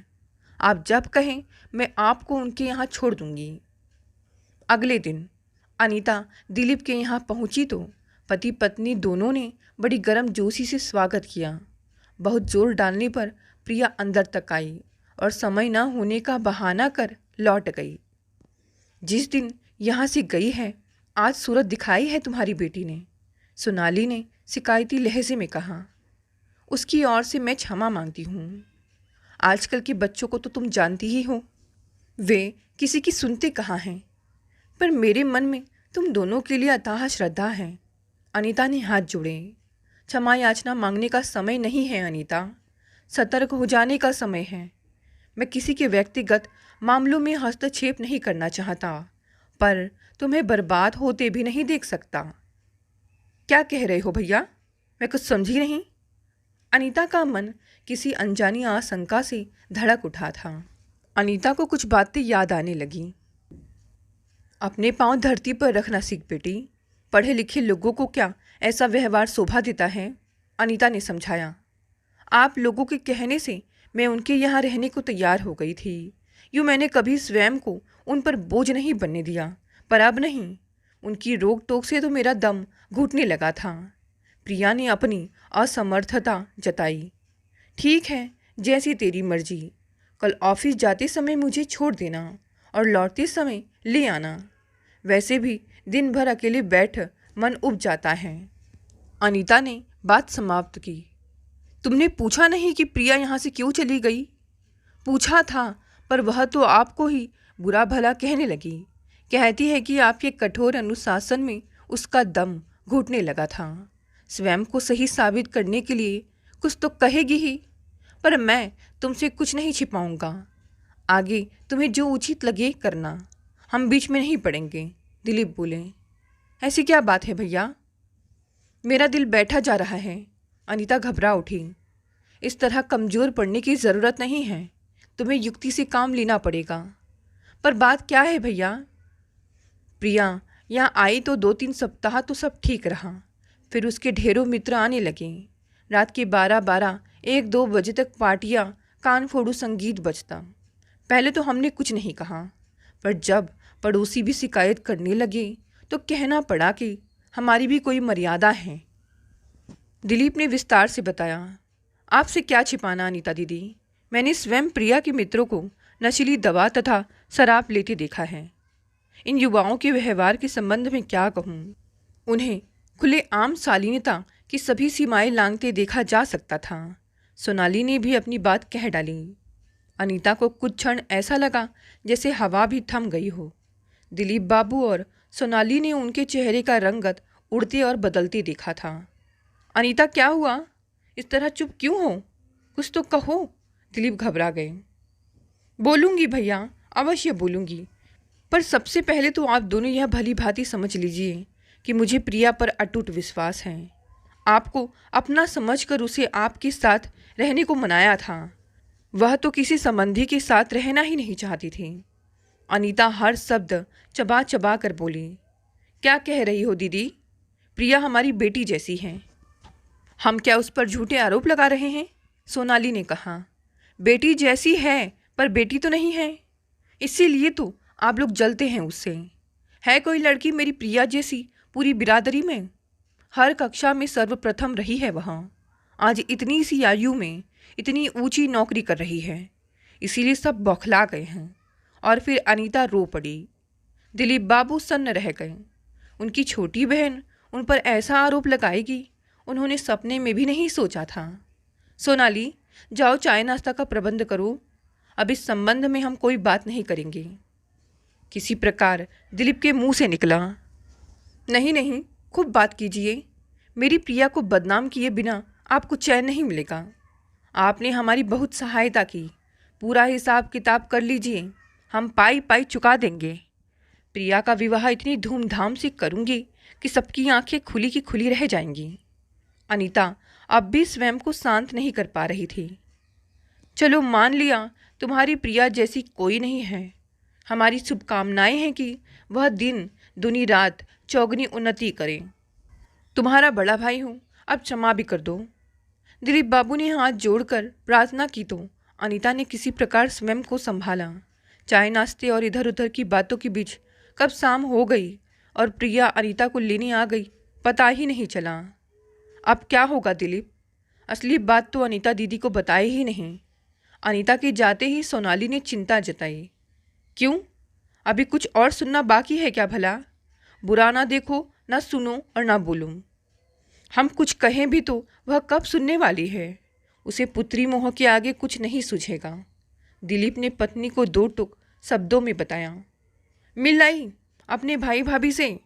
[SPEAKER 1] आप जब कहें मैं आपको उनके यहाँ छोड़ दूंगी। अगले दिन अनीता दिलीप के यहाँ पहुंची तो पति पत्नी दोनों ने बड़ी गर्मजोशी से स्वागत किया। बहुत जोर डालने पर प्रिया अंदर तक आई और समय न होने का बहाना कर लौट गई। जिस दिन यहाँ से गई है, आज सूरत दिखाई है तुम्हारी बेटी ने, सोनाली ने शिकायती लहजे में कहा। उसकी ओर से मैं क्षमा मांगती हूँ। आजकल के बच्चों को तो तुम जानती ही हो, वे किसी की सुनते कहाँ हैं। पर मेरे मन में तुम दोनों के लिए अथाह श्रद्धा है। अनीता ने हाथ जोड़े। क्षमा याचना मांगने का समय नहीं है अनीता, सतर्क हो जाने का समय है। मैं किसी के व्यक्तिगत मामलों में हस्तक्षेप नहीं करना चाहता, पर तुम्हें बर्बाद होते भी नहीं देख सकता। क्या कह रहे हो भैया? मैं कुछ समझी नहीं। अनीता का मन किसी अनजानी आशंका से धड़क उठा था। अनीता को कुछ बातें याद आने लगीं। अपने पांव धरती पर रखना सीख बेटी। पढ़े लिखे लोगों को क्या ऐसा व्यवहार शोभा देता है? अनीता ने समझाया। आप लोगों के कहने से मैं उनके यहाँ रहने को तैयार हो गई थी। यूँ मैंने कभी स्वयं को उन पर बोझ नहीं बनने दिया, पर अब नहीं। उनकी रोक टोक से तो मेरा दम घुटने लगा था। प्रिया ने अपनी असमर्थता जताई। ठीक है, जैसी तेरी मर्जी। कल ऑफिस जाते समय मुझे छोड़ देना और लौटते समय ले आना। वैसे भी दिन भर अकेले बैठ मन उब जाता है। अनीता ने बात समाप्त की। तुमने पूछा नहीं कि प्रिया यहाँ से क्यों चली गई? पूछा था, पर वह तो आपको ही बुरा भला कहने लगी। कहती है कि आपके कठोर अनुशासन में उसका दम घुटने लगा था। स्वयं को सही साबित करने के लिए कुछ तो कहेगी ही, पर मैं तुमसे कुछ नहीं छिपाऊंगा। आगे तुम्हें जो उचित लगे करना, हम बीच में नहीं पड़ेंगे। दिलीप बोले। ऐसी क्या बात है भैया? मेरा दिल बैठा जा रहा है। अनीता घबरा उठी। इस तरह कमज़ोर पड़ने की ज़रूरत नहीं है, तुम्हें युक्ति से काम लेना पड़ेगा। पर बात क्या है भैया? प्रिया यहाँ आई तो 2-3 सप्ताह तो सब ठीक रहा, फिर उसके ढेरों मित्र आने लगे। रात के 12-12, 1-2 बजे तक पार्टियाँ, कान फोड़ू संगीत बजता। पहले तो हमने कुछ नहीं कहा, पर जब पड़ोसी भी शिकायत करने लगे तो कहना पड़ा कि हमारी भी कोई मर्यादा है। दिलीप ने विस्तार से बताया। आपसे क्या छिपाना अनीता दीदी, मैंने स्वयं प्रिया के मित्रों को नशीली दवा तथा शराब लेते देखा है। इन युवाओं के व्यवहार के संबंध में क्या कहूँ? उन्हें खुले आम शालीनता की सभी सीमाएं लांघते देखा जा सकता था। सोनाली ने भी अपनी बात कह डाली। अनीता को कुछ क्षण ऐसा लगा जैसे हवा भी थम गई हो। दिलीप बाबू और सोनाली ने उनके चेहरे का रंगत उड़ते और बदलते देखा था। अनीता, क्या हुआ? इस तरह चुप क्यों हो? कुछ तो कहो। दिलीप घबरा गए। बोलूँगी भैया, अवश्य बोलूँगी, पर सबसे पहले तो आप दोनों यह भली भांति समझ लीजिए कि मुझे प्रिया पर अटूट विश्वास है। आपको अपना समझकर उसे आपके साथ रहने को मनाया था। वह तो किसी संबंधी के साथ रहना ही नहीं चाहती थी। अनीता हर शब्द चबा चबा कर बोली। क्या कह रही हो दीदी? प्रिया हमारी बेटी जैसी है। हम क्या उस पर झूठे आरोप लगा रहे हैं? सोनाली ने कहा। बेटी जैसी है पर बेटी तो नहीं है, इसीलिए तो आप लोग जलते हैं उससे। है कोई लड़की मेरी प्रिया जैसी पूरी बिरादरी में? हर कक्षा में सर्वप्रथम रही है वह। आज इतनी सी आयु में इतनी ऊंची नौकरी कर रही है, इसीलिए सब बौखला गए हैं। और फिर अनीता रो पड़ी। दिलीप बाबू सन्न रह गए। उनकी छोटी बहन उन पर ऐसा आरोप लगाएगी, उन्होंने सपने में भी नहीं सोचा था। सोनाली, जाओ चाय नाश्ता का प्रबंध करो। अब इस संबंध में हम कोई बात नहीं करेंगे। किसी प्रकार दिलीप के मुंह से निकला। नहीं नहीं, खूब बात कीजिए। मेरी प्रिया को बदनाम किए बिना आपको चैन नहीं मिलेगा। आपने हमारी बहुत सहायता की, पूरा हिसाब किताब कर लीजिए, हम पाई पाई चुका देंगे। प्रिया का विवाह इतनी धूमधाम से करूँगी कि सबकी आंखें खुली की खुली रह जाएंगी। अनीता अब भी स्वयं को शांत नहीं कर पा रही थी। चलो मान लिया तुम्हारी प्रिया जैसी कोई नहीं है। हमारी शुभकामनाएं हैं कि वह दिन दुनी रात चौगनी उन्नति करे। तुम्हारा बड़ा भाई हूँ, अब क्षमा भी कर दो। दिलीप बाबू ने हाथ जोड़कर प्रार्थना की तो अनीता ने किसी प्रकार स्वयं को संभाला। चाय नाश्ते और इधर उधर की बातों के बीच कब शाम हो गई और प्रिया अनीता को लेने आ गई, पता ही नहीं चला। अब क्या होगा दिलीप? असली बात तो अनीता दीदी को बताए ही नहीं। अनीता के जाते ही सोनाली ने चिंता जताई। क्यों? अभी कुछ और सुनना बाकी है क्या भला? बुरा ना देखो, ना सुनो और ना बोलूं। हम कुछ कहें भी तो वह कब सुनने वाली है? उसे पुत्री मोह के आगे कुछ नहीं सूझेगा। दिलीप ने पत्नी को दो टुक शब्दों में बताया। मिल आई अपने भाई भाभी से?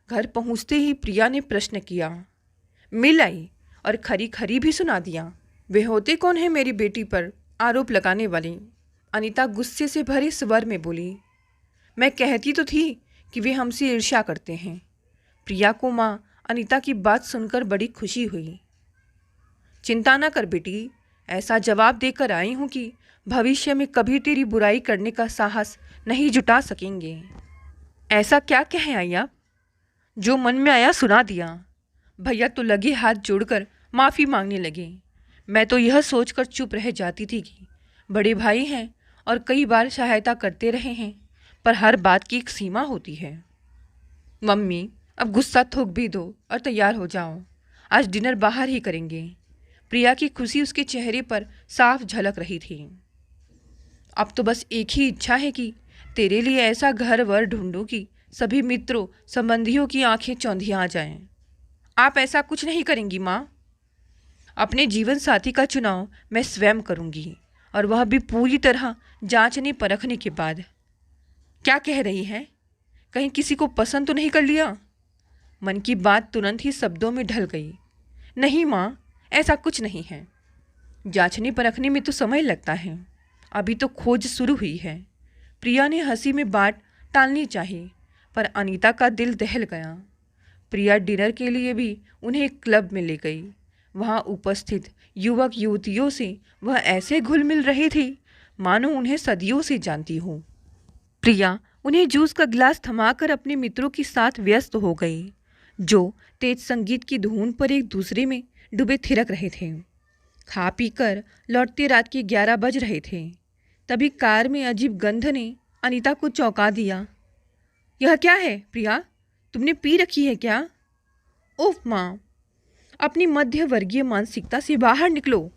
[SPEAKER 1] घर पहुंचते ही प्रिया ने प्रश्न किया। मिल आई और खरी खरी भी सुना दिया। वे होते कौन है मेरी बेटी पर आरोप लगाने वाली? अनीता गुस्से से भरे स्वर में बोली। मैं कहती तो थी कि वे हमसे ईर्ष्या करते हैं। प्रिया को माँ अनीता की बात सुनकर बड़ी खुशी हुई। चिंता न कर बेटी, ऐसा जवाब देकर आई हूँ कि भविष्य में कभी तेरी बुराई करने का साहस नहीं जुटा सकेंगे। ऐसा क्या कहें आई आप? जो मन में आया सुना दिया। भैया तो लगे हाथ जोड़कर माफ़ी मांगने लगे। मैं तो यह सोचकर चुप रह जाती थी कि बड़े भाई हैं और कई बार सहायता करते रहे हैं, पर हर बात की एक सीमा होती है। मम्मी, अब गुस्सा थूक भी दो और तैयार हो जाओ। आज डिनर बाहर ही करेंगे। प्रिया की खुशी उसके चेहरे पर साफ झलक रही थी। अब तो बस एक ही इच्छा है कि तेरे लिए ऐसा घर वर ढूंढूं कि सभी मित्रों संबंधियों की आंखें चौंधिया जाएं। आप ऐसा कुछ नहीं करेंगी माँ। अपने जीवन साथी का चुनाव मैं स्वयं करूंगी, और वह भी पूरी तरह जांचने परखने के बाद। क्या कह रही है? कहीं किसी को पसंद तो नहीं कर लिया? मन की बात तुरंत ही शब्दों में ढल गई। नहीं माँ, ऐसा कुछ नहीं है। जांचने परखने में तो समय लगता है, अभी तो खोज शुरू हुई है। प्रिया ने हंसी में बात टालनी चाहिए, पर अनीता का दिल दहल गया। प्रिया डिनर के लिए भी उन्हें एक क्लब में ले गई। वहाँ उपस्थित युवक युवतियों से वह ऐसे घुल मिल रही थी मानो उन्हें सदियों से जानती हो। प्रिया उन्हें जूस का गिलास थमाकर अपने मित्रों के साथ व्यस्त हो गई, जो तेज संगीत की धुन पर एक दूसरे में डूबे थिरक रहे थे। खा पी कर लौटते रात के 11 बज रहे थे। तभी कार में अजीब गंध ने अनीता को चौंका दिया। यह क्या है प्रिया, तुमने पी रखी है क्या? उफ माँ, अपनी मध्य वर्गीय मानसिकता से बाहर निकलो।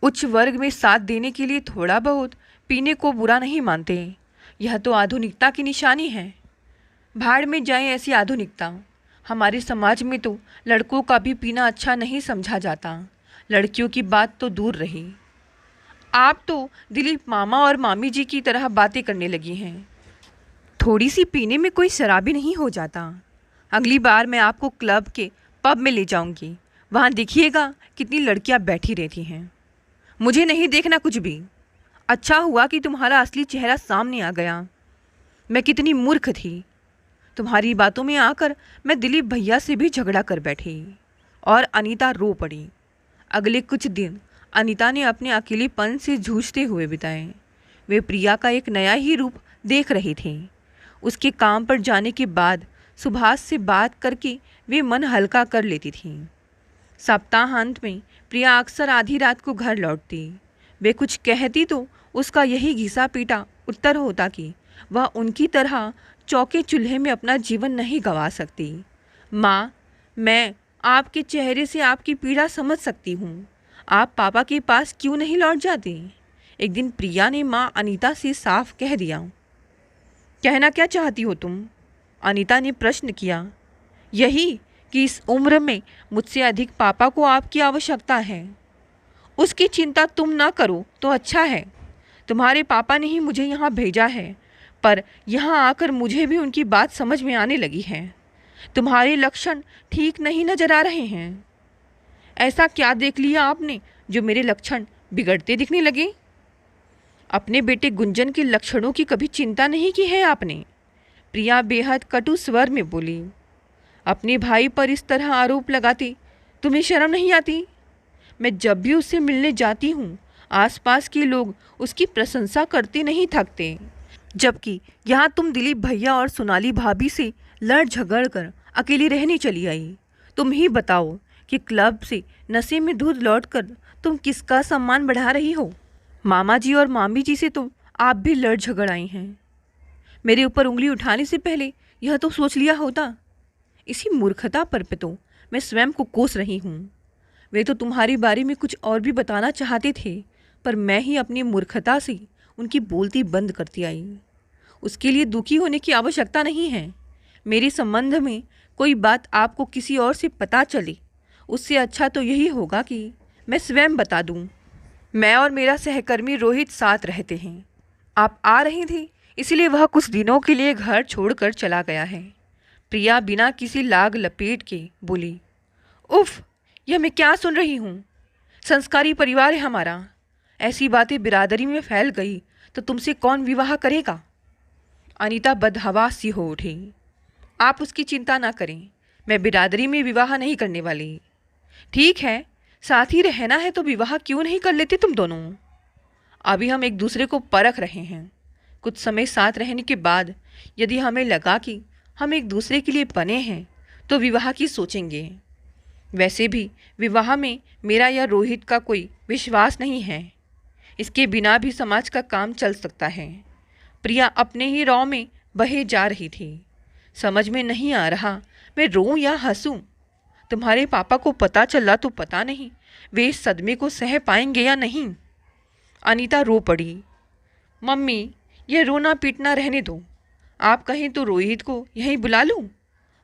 [SPEAKER 1] उच्च वर्ग में साथ देने के लिए थोड़ा बहुत पीने को बुरा नहीं मानते। यह तो आधुनिकता की निशानी है। भाड़ में जाए ऐसी आधुनिकता। हमारे समाज में तो लड़कों का भी पीना अच्छा नहीं समझा जाता, लड़कियों की बात तो दूर रही। आप तो दिलीप मामा और मामी जी की तरह बातें करने लगी हैं। थोड़ी सी पीने में कोई शराबी नहीं हो जाता। अगली बार मैं आपको क्लब के पब में ले जाऊंगी, वहाँ देखिएगा कितनी लड़कियाँ बैठी रहती हैं। मुझे नहीं देखना कुछ भी। अच्छा हुआ कि तुम्हारा असली चेहरा सामने आ गया। मैं कितनी मूर्ख थी। तुम्हारी बातों में आकर मैं दिलीप भैया से भी झगड़ा कर बैठी। और अनीता रो पड़ी। अगले कुछ दिन अनीता ने अपने अकेलेपन से जूझते हुए बिताए। वे प्रिया का एक नया ही रूप देख रही थी। उसके काम पर जाने के बाद सुभाष से बात करके वे मन हल्का कर लेती थीं। सप्ताहांत में प्रिया अक्सर आधी रात को घर लौटती। वे कुछ कहती तो उसका यही घिसा पीटा उत्तर होता कि वह उनकी तरह चौके चूल्हे में अपना जीवन नहीं गंवा सकती। माँ, मैं आपके चेहरे से आपकी पीड़ा समझ सकती हूँ। आप पापा के पास क्यों नहीं लौट जाते? एक दिन प्रिया ने माँ अनीता से साफ कह दिया। कहना क्या चाहती हो तुम? अनीता ने प्रश्न किया। यही कि इस उम्र में मुझसे अधिक पापा को आपकी आवश्यकता है। उसकी चिंता तुम ना करो तो अच्छा है। तुम्हारे पापा ने ही मुझे यहाँ भेजा है, पर यहाँ आकर मुझे भी उनकी बात समझ में आने लगी है। तुम्हारे लक्षण ठीक नहीं नजर आ रहे हैं। ऐसा क्या देख लिया आपने जो मेरे लक्षण बिगड़ते दिखने लगे? अपने बेटे गुंजन के लक्षणों की कभी चिंता नहीं की है आपने? प्रिया बेहद कटु स्वर में बोली। अपने भाई पर इस तरह आरोप लगाते तुम्हें शर्म नहीं आती? मैं जब भी उससे मिलने जाती हूँ, आसपास के लोग उसकी प्रशंसा करते नहीं थकते, जबकि यहाँ तुम दिलीप भैया और सोनाली भाभी से लड़ झगड़ कर अकेली रहने चली आई। तुम ही बताओ कि क्लब से नशे में धुत लौटकर तुम किसका सम्मान बढ़ा रही हो? मामा जी और मामी जी से तो आप भी लड़ झगड़ आई हैं। मेरे ऊपर उंगली उठाने से पहले यह तो सोच लिया होता। इसी मूर्खता पर तो मैं स्वयं को कोस रही हूँ। वे तो तुम्हारे बारे में कुछ और भी बताना चाहते थे, पर मैं ही अपनी मूर्खता से उनकी बोलती बंद करती आई। उसके लिए दुखी होने की आवश्यकता नहीं है। मेरे संबंध में कोई बात आपको किसी और से पता चले, उससे अच्छा तो यही होगा कि मैं स्वयं बता दूं। मैं और मेरा सहकर्मी रोहित साथ रहते हैं। आप आ रही थी, इसलिए वह कुछ दिनों के लिए घर छोड़कर चला गया है। प्रिया बिना किसी लाग लपेट के बोली। उफ, यह मैं क्या सुन रही हूँ? संस्कारी परिवार है हमारा। ऐसी बातें बिरादरी में फैल गई तो तुमसे कौन विवाह करेगा? अनीता बदहवास सी हो उठी। आप उसकी चिंता ना करें, मैं बिरादरी में विवाह नहीं करने वाली। ठीक है, साथ ही रहना है तो विवाह क्यों नहीं कर लेते तुम दोनों? अभी हम एक दूसरे को परख रहे हैं। कुछ समय साथ रहने के बाद यदि हमें लगा कि हम एक दूसरे के लिए बने हैं तो विवाह की सोचेंगे। वैसे भी विवाह में मेरा या रोहित का कोई विश्वास नहीं है। इसके बिना भी समाज का काम चल सकता है। प्रिया अपने ही रौ में बहे जा रही थी। समझ में नहीं आ रहा मैं रोऊं या हंसूं। तुम्हारे पापा को पता चला तो पता नहीं वे इस सदमे को सह पाएंगे या नहीं। अनीता रो पड़ी। मम्मी, यह रोना पीटना रहने दो। आप कहें तो रोहित को यहीं बुला लूं?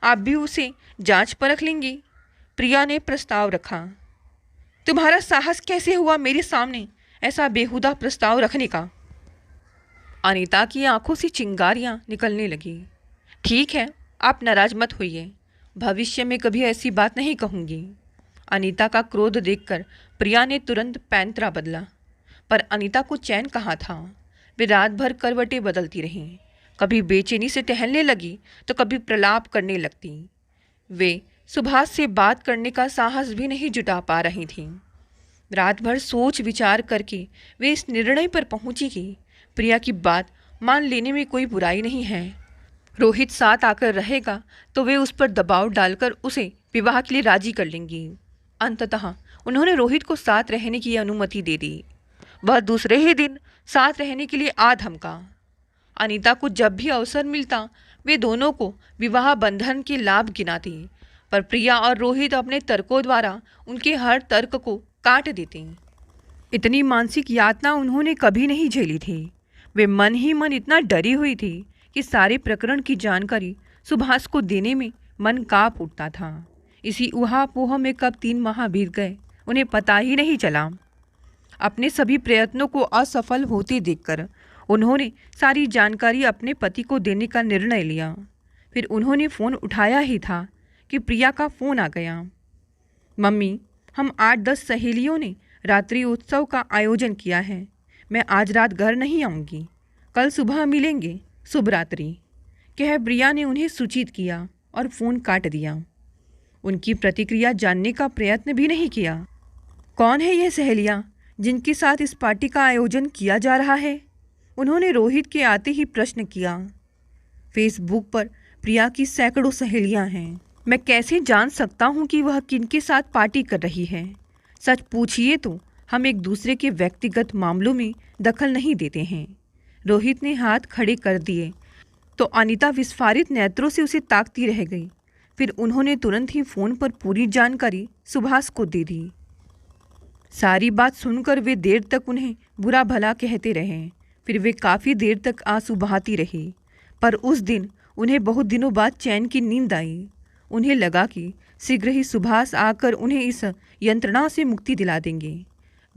[SPEAKER 1] आप भी उसे जांच परख लेंगी। प्रिया ने प्रस्ताव रखा। तुम्हारा साहस कैसे हुआ मेरे सामने ऐसा बेहुदा प्रस्ताव रखने का? अनीता की आंखों से चिंगारियां निकलने लगी। ठीक है, आप नाराज मत होइए। भविष्य में कभी ऐसी बात नहीं कहूँगी। अनीता का क्रोध देखकर प्रिया ने तुरंत पैंतरा बदला, पर अनीता को चैन कहाँ था। वे रात भर करवटें बदलती रहीं। कभी बेचैनी से टहलने लगी तो कभी प्रलाप करने लगती। वे सुभाष से बात करने का साहस भी नहीं जुटा पा रही थीं। रात भर सोच विचार करके वे इस निर्णय पर पहुंची कि प्रिया की बात मान लेने में कोई बुराई नहीं है। रोहित साथ आकर रहेगा तो वे उस पर दबाव डालकर उसे विवाह के लिए राजी कर लेंगी। अंततः उन्होंने रोहित को साथ रहने की अनुमति दे दी। वह दूसरे ही दिन साथ रहने के लिए आ धमका। अनीता को जब भी अवसर मिलता वे दोनों को विवाह बंधन के लाभ गिनाती, पर प्रिया और रोहित अपने तर्कों द्वारा उनके हर तर्क को काट देते। इतनी मानसिक यातना उन्होंने कभी नहीं झेली थी। वे मन ही मन इतना डरी हुई थी कि सारे प्रकरण की जानकारी सुभाष को देने में मन काँप उठता था। इसी ऊहा-पोह में कब 3 माह बीत गए उन्हें पता ही नहीं चला। अपने सभी प्रयत्नों को असफल होते देखकर उन्होंने सारी जानकारी अपने पति को देने का निर्णय लिया। फिर उन्होंने फ़ोन उठाया ही था कि प्रिया का फ़ोन आ गया। मम्मी, हम 8-10 सहेलियों ने रात्रि उत्सव का आयोजन किया है। मैं आज रात घर नहीं आऊँगी, कल सुबह मिलेंगे, शुभ रात्रि, कह प्रिया ने उन्हें सूचित किया और फ़ोन काट दिया। उनकी प्रतिक्रिया जानने का प्रयत्न भी नहीं किया। कौन है ये सहेलियाँ जिनके साथ इस पार्टी का आयोजन किया जा रहा है? उन्होंने रोहित के आते ही प्रश्न किया। फेसबुक पर प्रिया की सैकड़ों सहेलियाँ हैं। मैं कैसे जान सकता हूँ कि वह किनके साथ पार्टी कर रही है? सच पूछिए तो हम एक दूसरे के व्यक्तिगत मामलों में दखल नहीं देते हैं। रोहित ने हाथ खड़े कर दिए तो अनीता विस्फारित नेत्रों से उसे ताकती रह गई। फिर उन्होंने तुरंत ही फ़ोन पर पूरी जानकारी सुभाष को दे दी। सारी बात सुनकर वे देर तक उन्हें बुरा भला कहते रहे। फिर वे काफ़ी देर तक आंसू बहाती रही। पर उस दिन उन्हें बहुत दिनों बाद चैन की नींद आई। उन्हें लगा कि शीघ्र ही सुभाष आकर उन्हें इस यंत्रणा से मुक्ति दिला देंगे।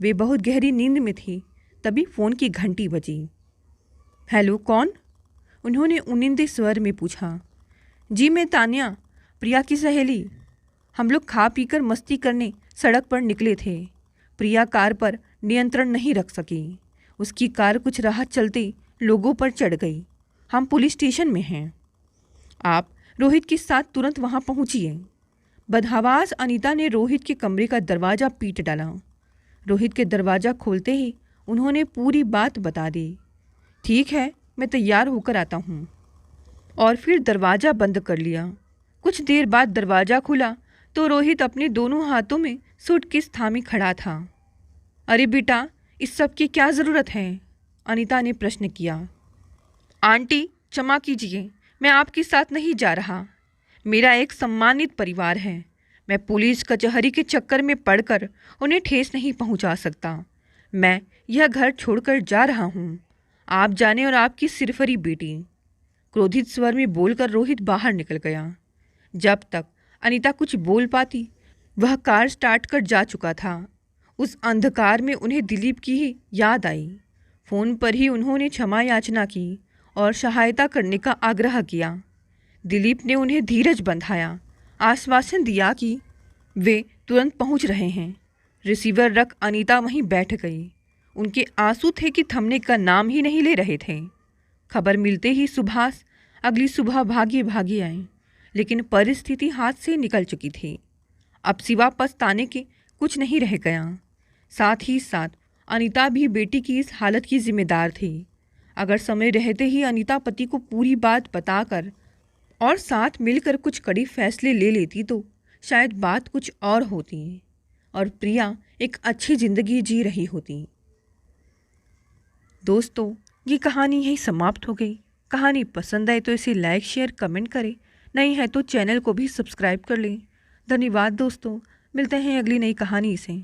[SPEAKER 1] वे बहुत गहरी नींद में थी। तभी फ़ोन की घंटी बजी। हेलो, कौन? उन्होंने उनिंदे स्वर में पूछा। जी, मैं तान्या, प्रिया की सहेली। हम लोग खा पीकर मस्ती करने सड़क पर निकले थे। प्रिया कार पर नियंत्रण नहीं रख सकी। उसकी कार कुछ राह चलते लोगों पर चढ़ गई। हम पुलिस स्टेशन में हैं। आप रोहित के साथ तुरंत वहां पहुंचिए। बदहवास अनीता ने रोहित के कमरे का दरवाज़ा पीट डाला। रोहित के दरवाज़ा खोलते ही उन्होंने पूरी बात बता दी। ठीक है, मैं तैयार होकर आता हूँ। और फिर दरवाज़ा बंद कर लिया। कुछ देर बाद दरवाज़ा खुला तो रोहित अपने दोनों हाथों में सूटकेस थामे खड़ा था। अरे बेटा, इस सब की क्या ज़रूरत है? अनीता ने प्रश्न किया। आंटी, क्षमा कीजिए, मैं आपके साथ नहीं जा रहा। मेरा एक सम्मानित परिवार है। मैं पुलिस कचहरी के चक्कर में पड़कर उन्हें ठेस नहीं पहुंचा सकता। मैं यह घर छोड़कर जा रहा हूं। आप जाने और आपकी सिरफरी बेटी। क्रोधित स्वर में बोलकर रोहित बाहर निकल गया। जब तक अनीता कुछ बोल पाती, वह कार स्टार्ट कर जा चुका था। उस अंधकार में उन्हें दिलीप की ही याद आई। फ़ोन पर ही उन्होंने क्षमा याचना की और सहायता करने का आग्रह किया। दिलीप ने उन्हें धीरज बंधाया, आश्वासन दिया कि वे तुरंत पहुंच रहे हैं। रिसीवर रख अनीता वहीं बैठ गई। उनके आंसू थे कि थमने का नाम ही नहीं ले रहे थे। खबर मिलते ही सुभाष अगली सुबह भागे भागे आए, लेकिन परिस्थिति हाथ से निकल चुकी थी। अब सिवा पछताने के कुछ नहीं रह गया। साथ ही साथ अनीता भी बेटी की इस हालत की जिम्मेदार थी। अगर समय रहते ही अनीता पति को पूरी बात बताकर और साथ मिलकर कुछ कड़े फैसले ले लेती तो शायद बात कुछ और होती और प्रिया एक अच्छी ज़िंदगी जी रही होती। दोस्तों, ये कहानी यहीं समाप्त हो गई। कहानी पसंद आए तो इसे लाइक, शेयर, कमेंट करें। नहीं है तो चैनल को भी सब्सक्राइब कर लें। धन्यवाद दोस्तों, मिलते हैं अगली नई कहानी से।